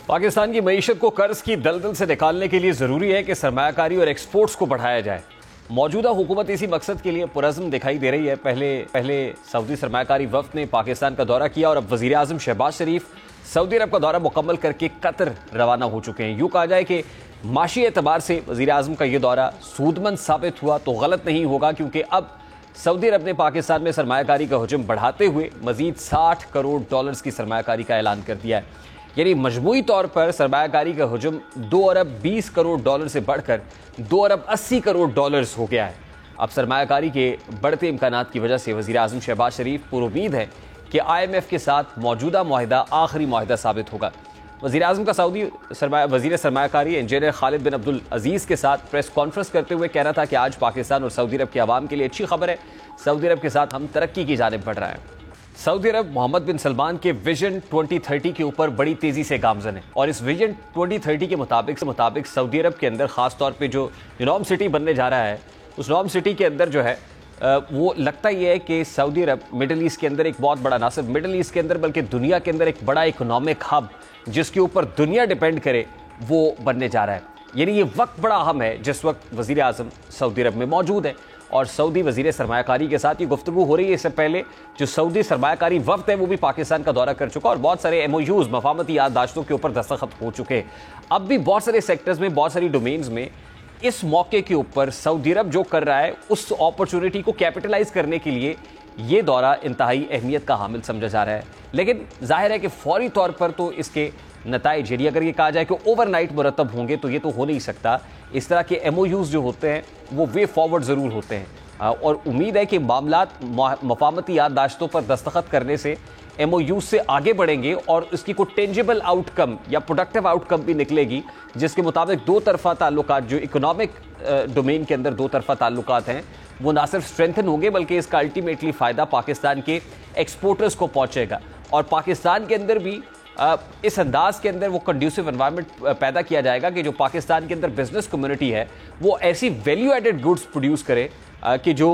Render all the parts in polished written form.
पाकिस्तान की मईशत को कर्ज की दलदल से निकालने के लिए जरूरी है कि सरमायाकारी और एक्सपोर्ट्स को बढ़ाया जाए। मौजूदा हुकूमत इसी मकसद के लिए पुरज़्म दिखाई दे रही है। पहले सऊदी सरमायाकारी वफ्द ने पाकिस्तान का दौरा किया और अब वज़ीर आज़म शहबाज शरीफ सऊदी अरब का दौरा मुकम्मल करके कतर रवाना हो चुके हैं। यूँ कहा जाए कि माशी एतबार से वज़ीर आज़म का ये दौरा सूदमंद साबित हुआ तो गलत नहीं होगा, क्योंकि अब सऊदी अरब ने पाकिस्तान में सरमायाकारी का हुजूम बढ़ाते हुए मजीद $60 करोड़ की सरमायाकारी का ऐलान कर दिया है। यानी मजमूई तौर पर सरमायाकारी का हुजूम $2 अरब 20 करोड़ से बढ़कर $2 अरब 80 करोड़ हो गया है। अब सरमायाकारी के बढ़ते इम्कानात की वजह से वज़ीर आज़म शहबाज शरीफ पुरुमीद है कि IMF के साथ मौजूदा मुआहिदा आखिरी मुआहिदा साबित होगा। वज़ीर आज़म का सऊदी वज़ीर सरमायाकारी इंजीनियर खालिद बिन अब्दुल अजीज़ के साथ प्रेस कॉन्फ्रेंस करते हुए कहना था कि आज पाकिस्तान और सऊदी अरब के अवाम के लिए अच्छी खबर है। सऊदी अरब के साथ हम तरक्की की जानिब बढ़ रहे हैं। सऊदी अरब मोहम्मद बिन सलमान के विजन 2030 के ऊपर बड़ी तेजी से गामजन है और इस विजन 2030 के मुताबिक सऊदी अरब के अंदर खास तौर पे जो नॉर्म सिटी बनने जा रहा है, उस नॉर्म सिटी के अंदर जो है वो लगता ही है कि सऊदी अरब मिडिल ईस्ट के अंदर एक बहुत बड़ा, ना सिर्फ मिडिल ईस्ट के अंदर बल्कि दुनिया के अंदर एक बड़ा इकोनॉमिक हब जिसके ऊपर दुनिया डिपेंड करे वो बनने जा रहा है। यानी ये वक्त बड़ा अहम है जिस वक्त वज़ीर आज़म सऊदी अरब में मौजूद है और सऊदी वज़ीर सरमायाकारी के साथ ये गुफ्तगू हो रही है। इससे पहले जो सऊदी सरमायाकारी वफ्द है वो भी पाकिस्तान का दौरा कर चुका और बहुत सारे MOUs मफामती याददाश्तों के ऊपर दस्तखत हो चुके। अब भी बहुत सारे सेक्टर्स में, बहुत सारी डोमेन्स में इस मौके के ऊपर सऊदी अरब जो कर रहा है उस अपॉर्चुनिटी को कैपिटलाइज करने के लिए ये दौरा इंतहाई अहमियत का हामिल समझा जा रहा है। लेकिन जाहिर है कि फौरी तौर पर तो इसके नताइज, यदि अगर ये कहा जाए कि ओवरनाइट मुरतब होंगे तो ये तो हो नहीं सकता। इस तरह के MOUs जो होते हैं वो वे फॉरवर्ड ज़रूर होते हैं और उम्मीद है कि मामलात मफामती याददाश्तों पर दस्तखत करने से MOUs से आगे बढ़ेंगे और उसकी कोई टेंजिबल आउटकम या प्रोडक्टिव आउटकम भी निकलेगी, जिसके मुताबिक दो तरफा ताल्लुकात जो इकोनॉमिक डोमेन के अंदर दो तरफा ताल्लुकात हैं वो ना सिर्फ स्ट्रेंथन होंगे बल्कि इसका अल्टीमेटली फ़ायदा पाकिस्तान के एक्सपोर्टर्स को पहुँचेगा और पाकिस्तान के अंदर भी इस अंदाज के अंदर वो कंड्यूसिव एनवायरनमेंट पैदा किया जाएगा कि जो पाकिस्तान के अंदर बिजनेस कम्युनिटी है वो ऐसी वैल्यू एडेड गुड्स प्रोड्यूस करे कि जो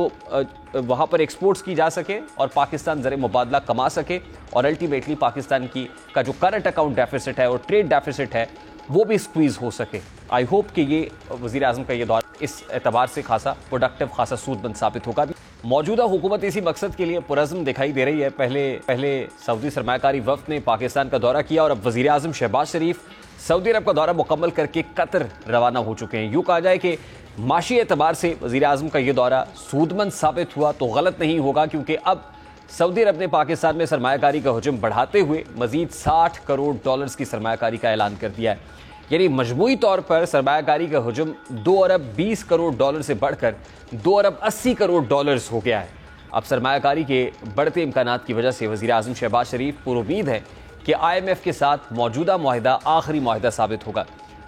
वहाँ पर एक्सपोर्ट्स की जा सके और पाकिस्तान ज़र मुबादला कमा सके और अल्टीमेटली पाकिस्तान का जो करंट अकाउंट डेफिसिट है और ट्रेड डेफिसिट है वो भी स्क्वीज़ हो सके। आई होप कि ये वज़ीर आज़म का ये दौर इस एतबार से खासा प्रोडक्टिव, खासा सूदमंद साबित होगा। मौजूदा हुकूमत इसी मकसद के लिए पुरज़्म दिखाई दे रही है। पहले सऊदी सरमायाकारी वफ्द ने पाकिस्तान का दौरा किया और अब वज़ीर आज़म शहबाज शरीफ सऊदी अरब का दौरा मुकम्मल करके कतर रवाना हो चुके हैं। यूँ कहा जाए कि माशी एतबार से वज़ीर आज़म का ये दौरा सूदमंद साबित हुआ तो गलत नहीं होगा, क्योंकि अब सऊदी अरब ने पाकिस्तान में सरमायाकारी का हुजूम बढ़ाते हुए मजीद $60 करोड़ की सरमायाकारी का ऐलान कर दिया है। यानी मजमूई तौर पर सरमायाकारी का हुजूम $2 अरब 20 करोड़ से बढ़कर $2 अरब 80 करोड़ हो गया है। अब सरमायाकारी के बढ़ते इम्कानात की वजह से वज़ीर आज़म शहबाज शरीफ पुरुमीद है कि IMF के साथ मौजूदा मुआहिदा आखिरी मुआहिदा साबित होगा।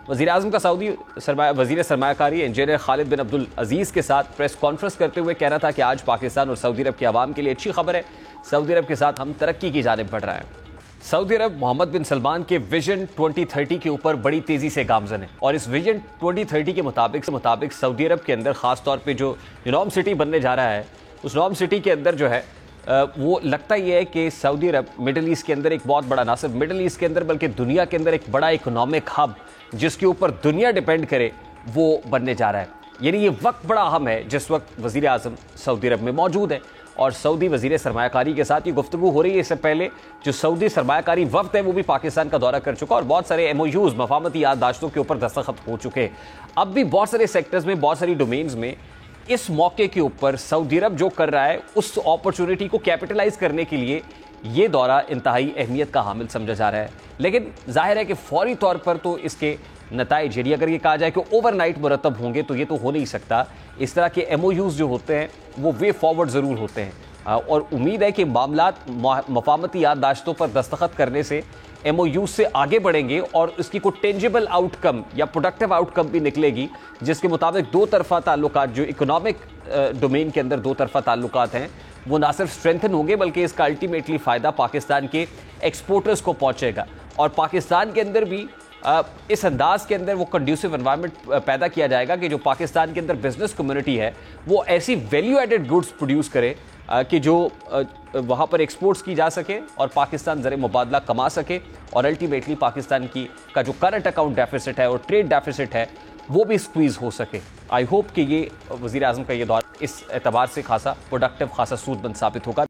वज़ीर आज़म का सऊदी वज़ीर सरमायाकारी इंजीनियर खालिद बिन अब्दुल अजीज़ के साथ प्रेस कॉन्फ्रेंस करते हुए कहना था कि आज पाकिस्तान और सऊदी अरब के अवाम के लिए अच्छी खबर है। सऊदी अरब के साथ हम तरक्की की जानिब बढ़ रहे हैं। सऊदी अरब मोहम्मद बिन सलमान के विजन 2030 के ऊपर बड़ी तेजी से गामजन है और इस विजन 2030 के मुताबिक सऊदी अरब के अंदर खास तौर पे जो नॉर्म सिटी बनने जा रहा है, उस नॉर्म सिटी के अंदर जो है वो लगता ही है कि सऊदी अरब मिडिल ईस्ट के अंदर एक बहुत बड़ा, ना सिर्फ मिडिल ईस्ट के अंदर बल्कि दुनिया के अंदर एक बड़ा इकोनॉमिक हब जिसके ऊपर दुनिया डिपेंड करे वो बनने जा रहा है। यानी ये वक्त बड़ा अहम है जिस वक्त वज़ीर आज़म सऊदी अरब में मौजूद है और सऊदी वज़ीर सरमायाकारी के साथ ये गुफ्तगू हो रही है। इससे पहले जो सऊदी सरमायाकारी वफ्द है वो भी पाकिस्तान का दौरा कर चुका और बहुत सारे MOUs मफामती याददाश्तों के ऊपर दस्तखत हो चुके। अब भी बहुत सारे सेक्टर्स में, बहुत सारी डोमेन्स में इस मौके के ऊपर सऊदी अरब जो कर रहा है उस अपॉर्चुनिटी को कैपिटलाइज करने के लिए ये दौरा इंतहाई अहमियत का हामिल समझा जा रहा है। लेकिन जाहिर है कि फौरी तौर पर तो इसके नताइज, यदि अगर ये कहा जाए कि ओवरनाइट मुरतब होंगे तो ये तो हो नहीं सकता। इस तरह के MOUs जो होते हैं वो वे फॉरवर्ड ज़रूर होते हैं और उम्मीद है कि मामलात मफामती याददाश्तों पर दस्तखत करने से MOUs से आगे बढ़ेंगे और उसकी कोई टेंजिबल आउटकम या प्रोडक्टिव आउटकम भी निकलेगी, जिसके मुताबिक दो तरफा ताल्लुकात जो इकोनॉमिक डोमेन के अंदर दो तरफा ताल्लुकात हैं वो ना सिर्फ स्ट्रेंथन होंगे बल्कि इसका अल्टीमेटली फ़ायदा पाकिस्तान के एक्सपोर्टर्स को पहुँचेगा और पाकिस्तान के अंदर भी इस अंदाज के अंदर वो कंड्यूसिव एनवायरनमेंट पैदा किया जाएगा कि जो पाकिस्तान के अंदर बिजनेस कम्युनिटी है वो ऐसी वैल्यू एडेड गुड्स प्रोड्यूस करे कि जो वहाँ पर एक्सपोर्ट्स की जा सके और पाकिस्तान ज़र मुबादला कमा सके और अल्टीमेटली पाकिस्तान का जो करंट अकाउंट डेफिसिट है और ट्रेड डेफिसिट है वो भी स्क्वीज़ हो सके। आई होप कि ये वज़ीर आज़म का ये दौर इस एतबार से खासा प्रोडक्टिव, खासा सूदमंद साबित होगा।